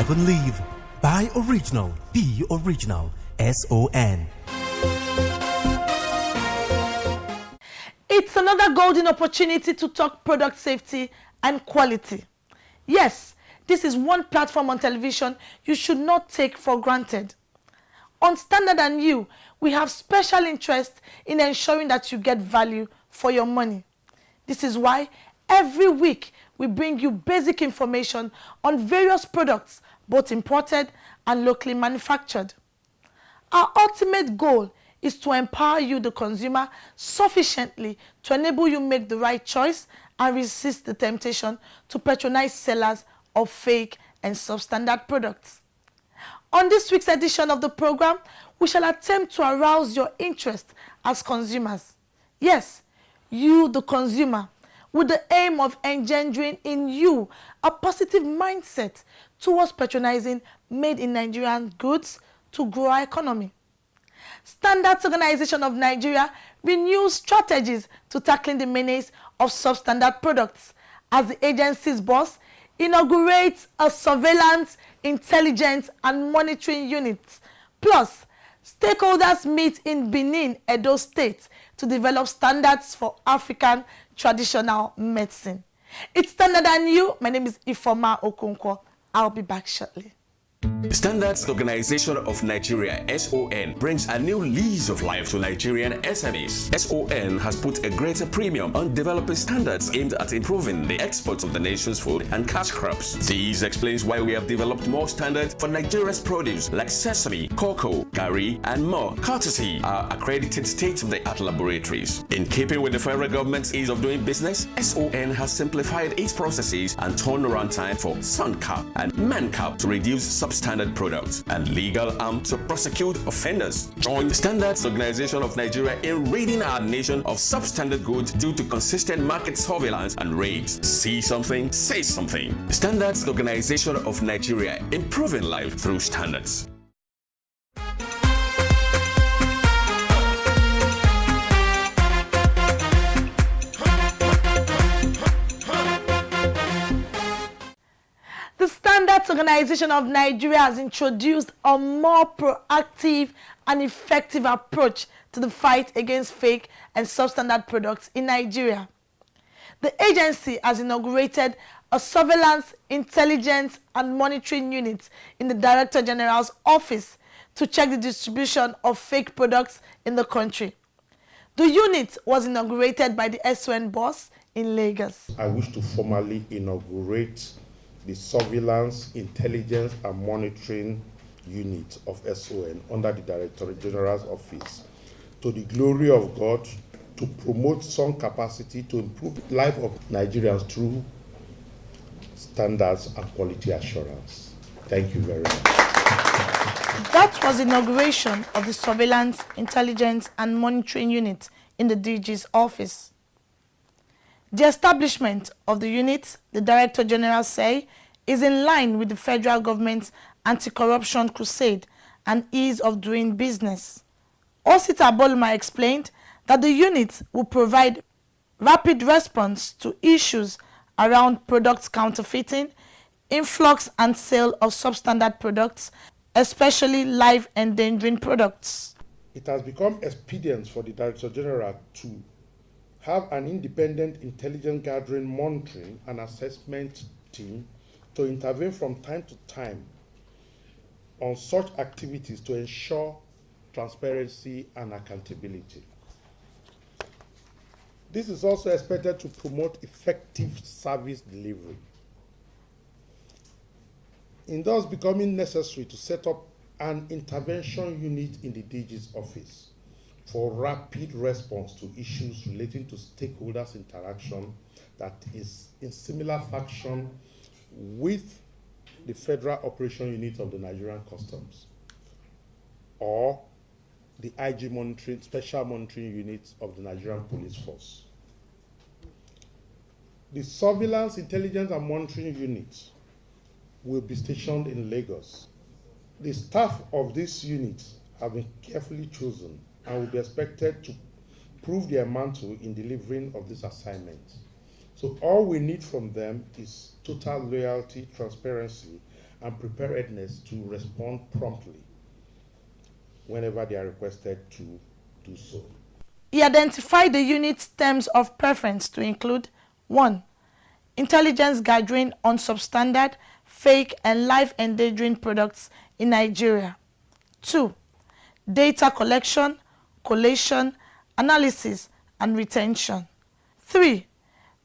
Live and Live. Buy original. Be original. SON. It's another golden opportunity to talk product safety and quality. Yes, this is one platform on television you should not take for granted. On Standard and You, we have special interest in ensuring that you get value for your money. This is why every week we bring you basic information on various products, both imported and locally manufactured. Our ultimate goal is to empower you, the consumer, sufficiently to enable you make the right choice and resist the temptation to patronize sellers of fake and substandard products. On this week's edition of the program, we shall attempt to arouse your interest as consumers. Yes, you, the consumer, with the aim of engendering in you a positive mindset towards patronizing made-in-Nigerian goods to grow our economy. Standards Organization of Nigeria renews strategies to tackling the menace of substandard products as the agency's boss inaugurates a surveillance, intelligence, and monitoring unit. Plus, stakeholders meet in Benin, Edo State, to develop standards for African traditional medicine. It's Standard and You. My name is Ifoma Okonkwo. I'll be back shortly. Standards Organization of Nigeria (SON) brings a new lease of life to Nigerian SMEs. SON has put a greater premium on developing standards aimed at improving the exports of the nation's food and cash crops. This explains why we have developed more standards for Nigeria's produce like sesame, cocoa, garri, and more, courtesy our accredited state-of-the-art laboratories. In keeping with the federal government's ease of doing business, SON has simplified its processes and turnaround time for SUNCAP and MANCAP to reduce substandard products and legal arm to prosecute offenders. Join Standards Organization of Nigeria in ridding our nation of substandard goods due to consistent market surveillance and raids. See something, say something. Standards Organization of Nigeria, improving life through standards. The Standards Organization of Nigeria has introduced a more proactive and effective approach to the fight against fake and substandard products in Nigeria. The agency has inaugurated a surveillance, intelligence, and monitoring unit in the Director General's office to check the distribution of fake products in the country. The unit was inaugurated by the SON boss in Lagos. I wish to formally inaugurate the Surveillance, Intelligence and Monitoring Unit of SON under the Director General's office, to the glory of God, to promote some capacity to improve the life of Nigerians through standards and quality assurance. Thank you very much. That was the inauguration of the Surveillance, Intelligence and Monitoring Unit in the DG's office. The establishment of the unit, the Director General say, is in line with the federal government's anti-corruption crusade and ease of doing business. Osita Bolma explained that the unit will provide rapid response to issues around products counterfeiting, influx and sale of substandard products, especially life endangering products. It has become expedient for the Director General to have an independent intelligence gathering, monitoring, and assessment team to intervene from time to time on such activities to ensure transparency and accountability. This is also expected to promote effective service delivery. In thus becoming necessary to set up an intervention unit in the DG's office for rapid response to issues relating to stakeholders' interaction that is in similar fashion with the Federal Operation Unit of the Nigerian Customs or the IG monitoring, Special Monitoring Unit of the Nigerian Police Force. The Surveillance, Intelligence and Monitoring Unit will be stationed in Lagos. The staff of this unit have been carefully chosen and will be expected to prove their mantle in delivering of this assignment. So all we need from them is total loyalty, transparency, and preparedness to respond promptly whenever they are requested to do so. He identified the unit's terms of preference to include 1. Intelligence gathering on substandard, fake, and life-endangering products in Nigeria. 2. Data collection, collation, analysis, and retention. 3.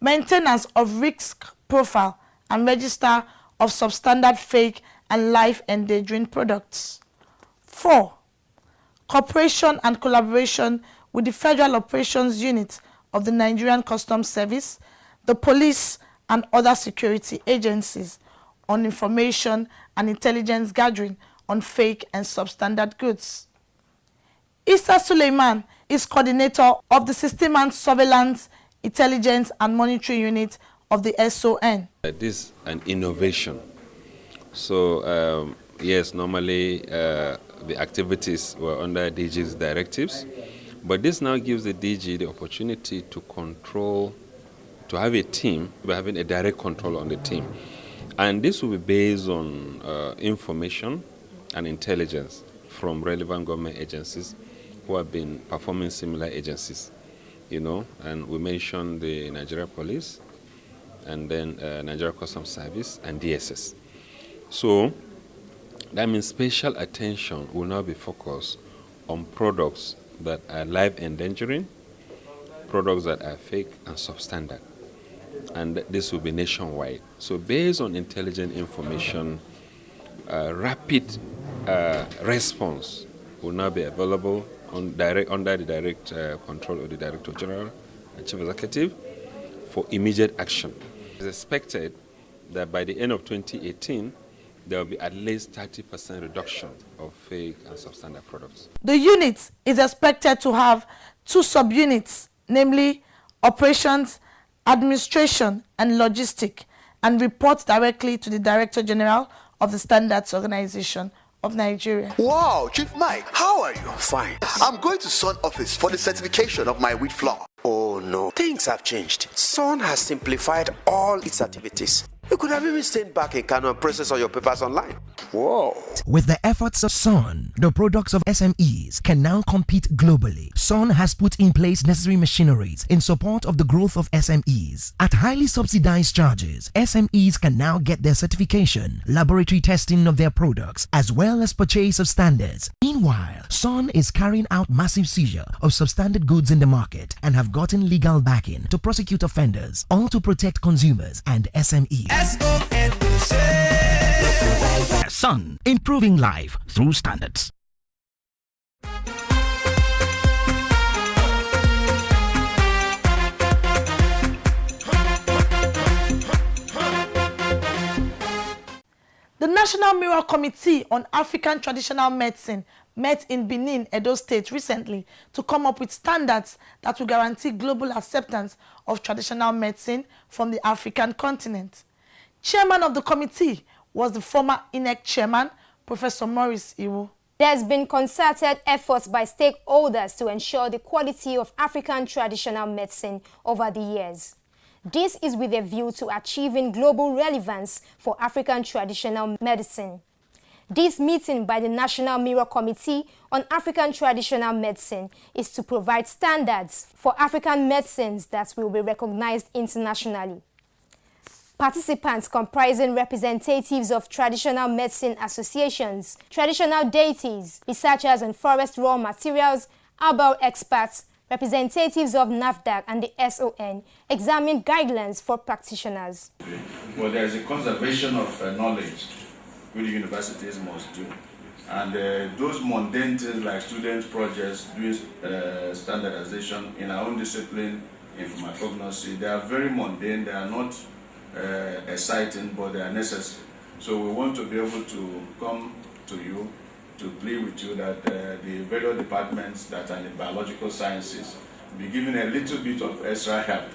Maintenance of risk profile and register of substandard, fake, and life-endangering products. 4. Cooperation and collaboration with the Federal Operations Unit of the Nigerian Customs Service, the police, and other security agencies on information and intelligence gathering on fake and substandard goods. Issa Suleiman is coordinator of the System and Surveillance, Intelligence and Monitoring Unit of the SON. This is an innovation. So, yes, normally the activities were under DG's directives, but this now gives the DG the opportunity to control, to have a team, by having a direct control on the team. And this will be based on information and intelligence from relevant government agencies who have been performing similar agencies, you know, and we mentioned the Nigeria Police and then Nigeria Customs Service and DSS. So that means special attention will now be focused on products that are life-endangering, products that are fake and substandard. And this will be nationwide. So based on intelligent information, rapid response will now be available under the direct control of the Director General and Chief Executive for immediate action. It's expected that by the end of 2018, there will be at least 30% reduction of fake and substandard products. The unit is expected to have 2 subunits, namely Operations, Administration, and Logistic, and report directly to the Director General of the Standards Organization of Nigeria. Wow, Chief Mike, how are you? Fine. I'm going to Sun office for the certification of my wheat flour. Oh no, things have changed. Sun has simplified all its activities. You could have even stayed back in Kano and process all your papers online. Whoa. With the efforts of Sun, the products of SMEs can now compete globally. Sun has put in place necessary machineries in support of the growth of SMEs. At highly subsidized charges, SMEs can now get their certification, laboratory testing of their products, as well as purchase of standards. Meanwhile, Sun is carrying out massive seizure of substandard goods in the market and have gotten legal backing to prosecute offenders, all to protect consumers and SMEs. Sun, improving life through standards. The National Mirror Committee on African Traditional Medicine met in Benin, Edo State recently to come up with standards that will guarantee global acceptance of traditional medicine from the African continent. Chairman of the committee was the former INEC chairman, Professor Maurice Iwu. There has been concerted efforts by stakeholders to ensure the quality of African traditional medicine over the years. This is with a view to achieving global relevance for African traditional medicine. This meeting by the National Mirror Committee on African Traditional Medicine is to provide standards for African medicines that will be recognized internationally. Participants comprising representatives of traditional medicine associations, traditional deities, researchers on forest raw materials, herbal experts, representatives of NAFDAC and the SON examined guidelines for practitioners. Well, there is a conservation of knowledge which universities must do. And those mundane things like student projects, doing standardization in our own discipline, in pharmacognosy, they are very mundane, they are not exciting, but they are necessary. So we want to be able to come to you to plead with you that the various departments that are in the biological sciences be given a little bit of extra help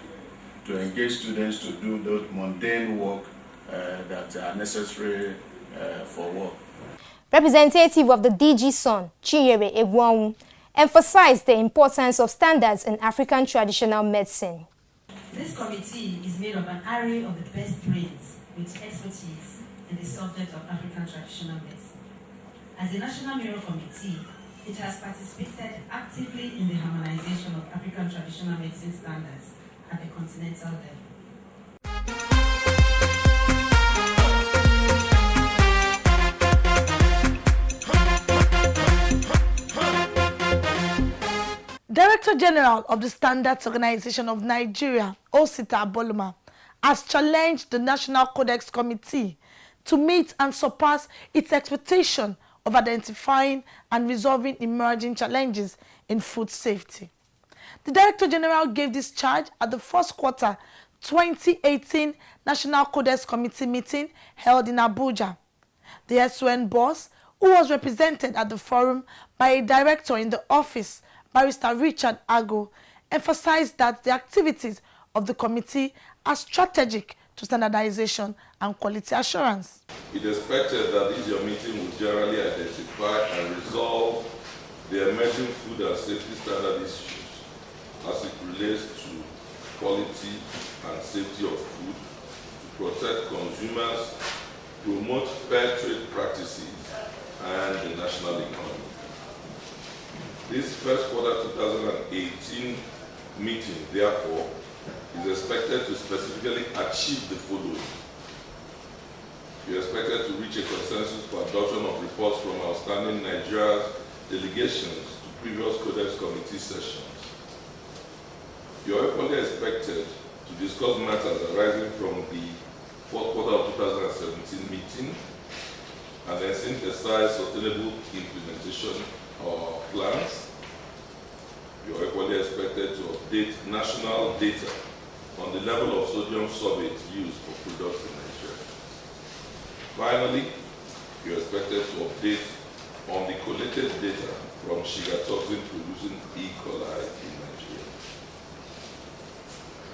to engage students to do those mundane work that are necessary for work. Representative of the DG Son, Chinyere Egwonwu, emphasized the importance of standards in African traditional medicine. This committee is made of an array of the best brains with expertise in the subject of African traditional medicine. As a National Mirror Committee, it has participated actively in the harmonization of African traditional medicine standards at the continental level. Director General of the Standards Organization of Nigeria, Osita Boluma, has challenged the National Codex Committee to meet and surpass its expectation of identifying and resolving emerging challenges in food safety. The Director General gave this charge at the first quarter 2018 National Codex Committee meeting held in Abuja. The SON boss, who was represented at the forum by a director in the office, Barrister Richard Ago, emphasized that the activities of the committee are strategic to standardization and quality assurance. It is expected that this your meeting will generally identify and resolve the emerging food and safety standard issues as it relates to quality and safety of food, to protect consumers, promote fair trade practices, and the national economy. This first quarter 2018 meeting, therefore, is expected to specifically achieve the following. We are expected to reach a consensus for adoption of reports from outstanding Nigeria's delegations to previous Codex Committee sessions. You are equally expected to discuss matters arising from the fourth quarter of 2017 meeting and then synthesize sustainable implementation plans. You are equally expected to update national data on the level of sodium sorbate used for products in Nigeria. Finally, you are expected to update on the collated data from sugar toxin producing E. coli in Nigeria.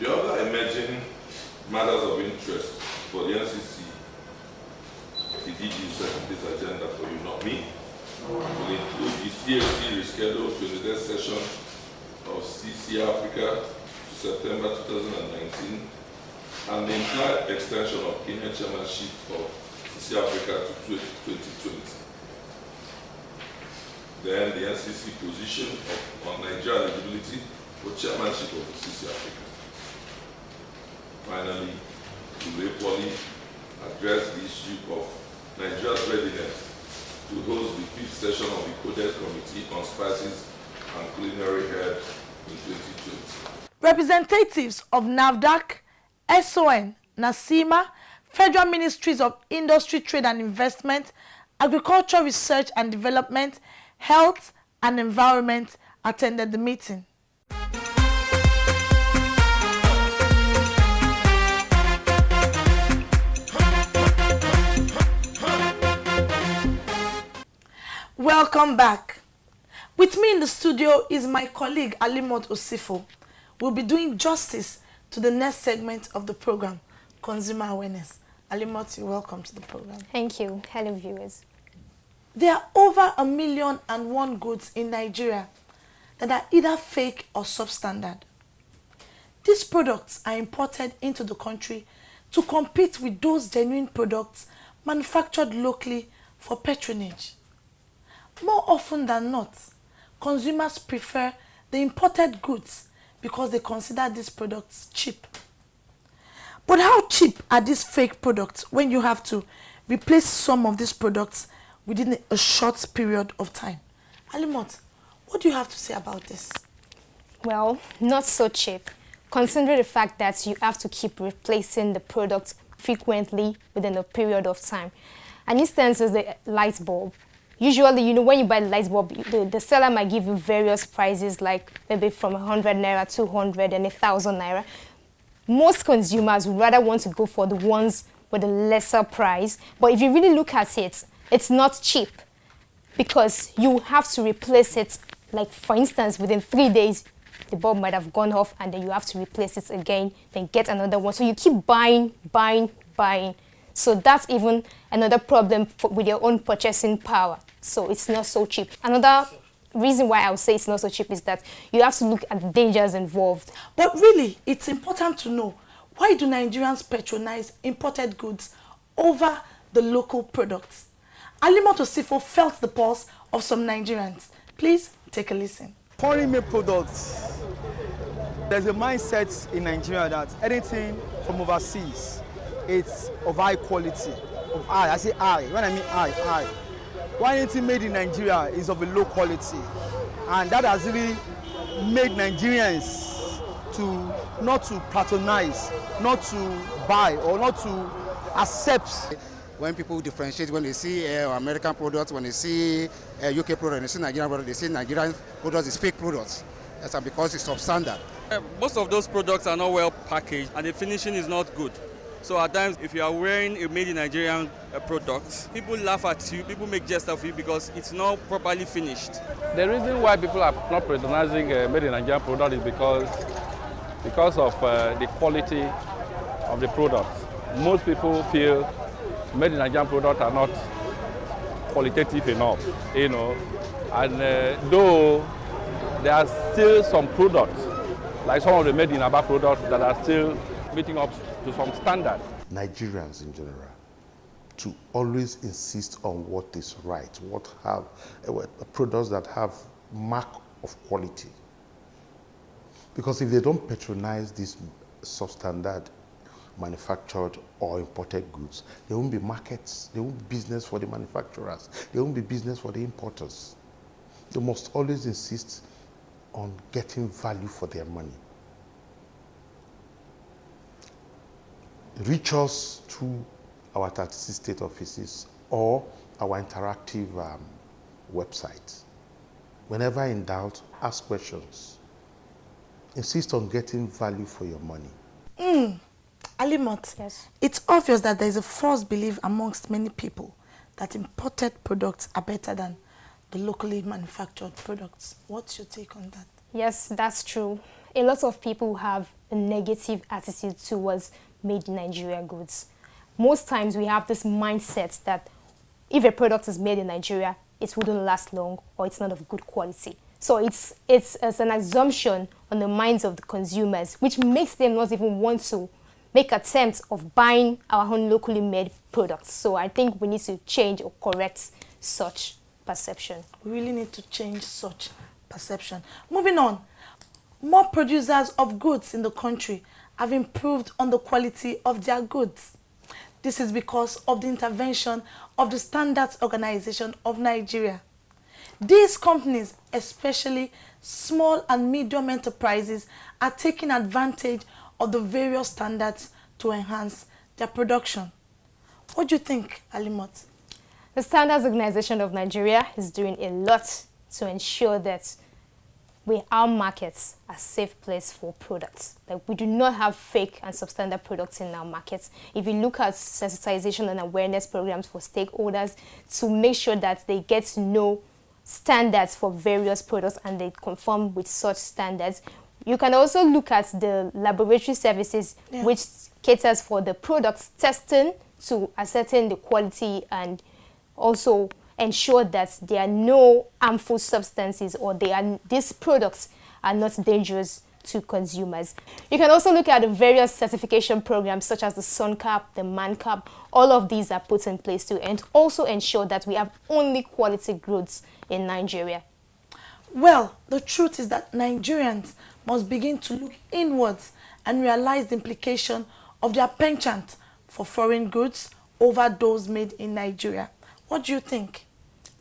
The other emerging matters of interest for the NCC, the DG setting this agenda for you, not me, will include the CFC rescheduled to the next session of CC Africa to September 2019 and the entire extension of Kenya chairmanship of CC Africa to 2020. Then the NCC position on Nigeria eligibility for chairmanship of the CC Africa. Finally, we will equally address the issue of Nigeria's readiness to host the fifth session of the Codex Committee on Spices and Culinary Herbs in 2020. Representatives of NAFDAC, SON, NASIMA, Federal Ministries of Industry, Trade and Investment, Agriculture, Research and Development, Health and Environment attended the meeting. Welcome back. With me in the studio is my colleague Alimot Osifo. We'll be doing justice to the next segment of the program, Consumer Awareness. Alimot, you're welcome to the program. Thank you. Hello, viewers. There are over 1,000,001 goods in Nigeria that are either fake or substandard. These products are imported into the country to compete with those genuine products manufactured locally for patronage. More often than not, consumers prefer the imported goods because they consider these products cheap. But how cheap are these fake products when you have to replace some of these products within a short period of time? Alimot, what do you have to say about this? Well, not so cheap, considering the fact that you have to keep replacing the product frequently within a period of time. An instance is the light bulb. Usually, when you buy the light bulb, the seller might give you various prices, like maybe from 100 naira, 200, and 1,000 naira. Most consumers would rather want to go for the ones with a lesser price. But if you really look at it, it's not cheap because you have to replace it. Like, for instance, within 3 days, the bulb might have gone off and then you have to replace it again, then get another one. So you keep buying. So that's even another problem with your own purchasing power. So it's not so cheap. Another reason why I would say it's not so cheap is that you have to look at the dangers involved. But really, it's important to know, why do Nigerians patronize imported goods over the local products. Alimot Osifo felt the pulse of some Nigerians. Please take a listen. Foreign made products. There's a mindset in Nigeria that anything from overseas, it's of high quality. Of high, I say high. When I mean high. Why anything made in Nigeria is of a low quality, and that has really made Nigerians to not to patronize, not to buy, or not to accept. When people differentiate, when they see American products, when they see UK products, they see Nigerian products, they say Nigerian products is fake products. That's because it's substandard. Most of those products are not well packaged and the finishing is not good. So at times, if you are wearing a made in Nigerian product, people laugh at you, people make jest of you because it's not properly finished. The reason why people are not patronizing made in Nigerian product is because of the quality of the product. Most people feel made in Nigerian products are not qualitative enough, you know. And though there are still some products, like some of the made in Aba products, that are still meeting up to some standard. Nigerians in general, to always insist on what is right, what have products that have mark of quality. Because if they don't patronize these substandard manufactured or imported goods, there won't be markets, there won't be business for the manufacturers, there won't be business for the importers. They must always insist on getting value for their money. Reach us through our 36 state offices or our interactive website. Whenever in doubt, ask questions. Insist on getting value for your money. Alimot, yes. It's obvious that there is a false belief amongst many people that imported products are better than the locally manufactured products. What's your take on that? Yes, that's true. A lot of people have a negative attitude towards made in Nigeria goods. Most times we have this mindset that if a product is made in Nigeria, it wouldn't last long or it's not of good quality. So it's an assumption on the minds of the consumers, which makes them not even want to make attempts of buying our own locally made products. So I think we need to change or correct such perception. We really need to change such perception. Moving on, more producers of goods in the country have improved on the quality of their goods. This is because of the intervention of the Standards Organization of Nigeria. These companies, especially small and medium enterprises, are taking advantage of the various standards to enhance their production. What do you think, Alimot? The Standards Organization of Nigeria is doing a lot to ensure that our markets are a safe place for products. Like, we do not have fake and substandard products in our markets. If you look at sensitization and awareness programs for stakeholders to make sure that they get to know standards for various products and they conform with such standards. You can also look at the laboratory services, which caters for the products testing to ascertain the quality and also ensure that there are no harmful substances or these products are not dangerous to consumers. You can also look at the various certification programs such as the SunCap, the ManCap. All of these are put in place to and also ensure that we have only quality goods in Nigeria. Well, the truth is that Nigerians must begin to look inwards and realize the implication of their penchant for foreign goods over those made in Nigeria. What do you think?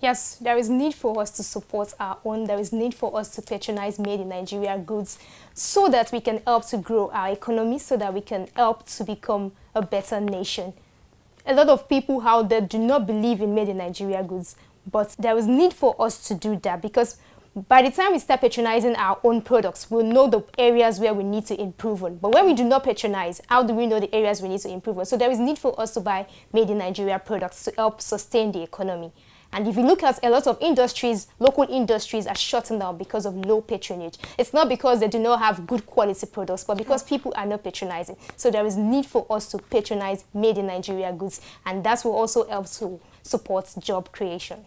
Yes, there is need for us to support our own. There is need for us to patronize made in Nigeria goods so that we can help to grow our economy, so that we can help to become a better nation. A lot of people out there do not believe in made in Nigeria goods, but there is need for us to do that because by the time we start patronizing our own products, we'll know the areas where we need to improve on. But when we do not patronize, how do we know the areas we need to improve on? So there is need for us to buy made in Nigeria products to help sustain the economy. And if you look at a lot of industries, local industries are shutting down because of low patronage. It's not because they do not have good quality products, but because people are not patronizing. So there is need for us to patronize made in Nigeria goods, and that will also help to support job creation.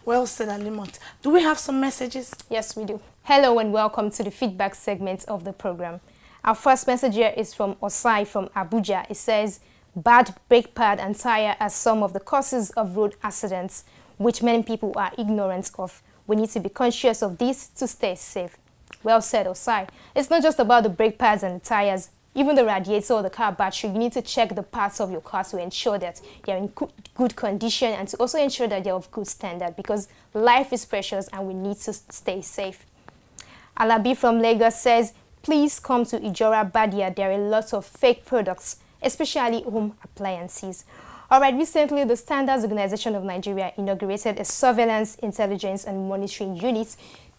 Well said, Alimot. Do we have some messages? Yes, we do. Hello and welcome to the feedback segment of the program. Our first message here is from Osai from Abuja. It says, Bad brake pad and tire are some of the causes of road accidents, which many people are ignorant of. We need to be conscious of this to stay safe. Well said, Osai. It's not just about the brake pads and the tires. Even the radiator or the car battery, you need to check the parts of your car to ensure that they're in good condition and to also ensure that they're of good standard, because life is precious and we need to stay safe. Alabi from Lagos says, please come to Ijora Badia. There are lots of fake products, especially home appliances. Alright, recently the Standards Organization of Nigeria inaugurated a surveillance, intelligence and monitoring unit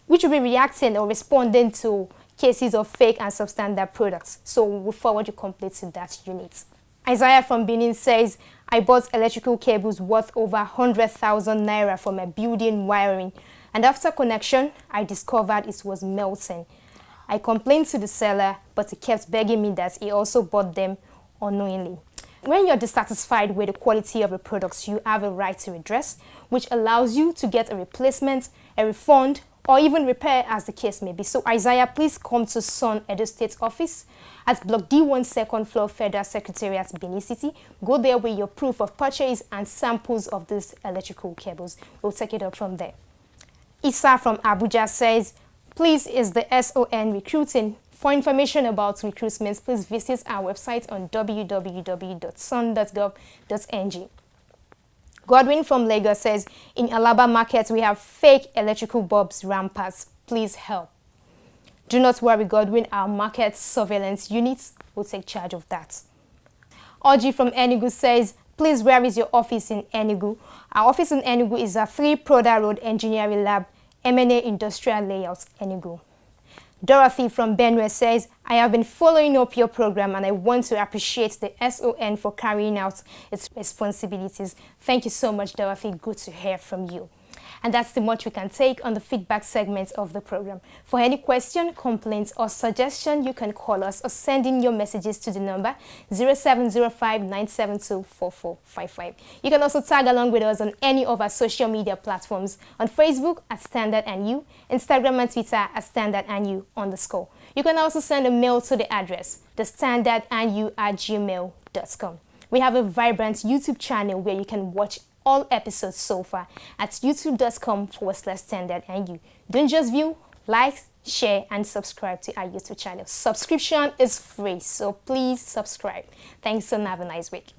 which will be reacting or responding to cases of fake and substandard products. So we'll forward your complaint to that unit. Isaiah from Benin says, I bought electrical cables worth over 100,000 naira for my building wiring, and after connection, I discovered it was melting. I complained to the seller, but he kept begging me that he also bought them unknowingly. When you're dissatisfied with the quality of the products, you have a right to redress, which allows you to get a replacement, a refund, or even repair as the case may be. So Isaiah, please come to Sun Edo State Office at Block D1 second floor Federal Secretariat, Benin City. Go there with your proof of purchase and samples of these electrical cables. We'll take it up from there. Issa from Abuja says, please, is the SON recruiting? For information about recruitments, please visit our website on www.sun.gov.ng. Godwin from Lagos says, in Alaba Market, we have fake electrical bulbs rampant. Please help. Do not worry, Godwin. Our market surveillance units will take charge of that. Oji from Enugu says, please, where is your office in Enugu? Our office in Enugu is at 3 Proda Road Engineering Lab, M&A Industrial Layout, Enugu. Dorothy from Benue says, I have been following up your program and I want to appreciate the SON for carrying out its responsibilities. Thank you so much, Dorothy. Good to hear from you. And that's the much we can take on the feedback segment of the program. For any question, complaints or suggestion, you can call us or send in your messages to the number 0705-972-4455. You can also tag along with us on any of our social media platforms, on Facebook at Standard and You, Instagram and Twitter at Standard and You _. You can also send a mail to the address, thestandardandyou@gmail.com. We have a vibrant YouTube channel where you can watch all episodes so far at youtube.com/Standard and You. Don't just view, like, share, and subscribe to our YouTube channel. Subscription is free, so please subscribe. Thanks and have a nice week.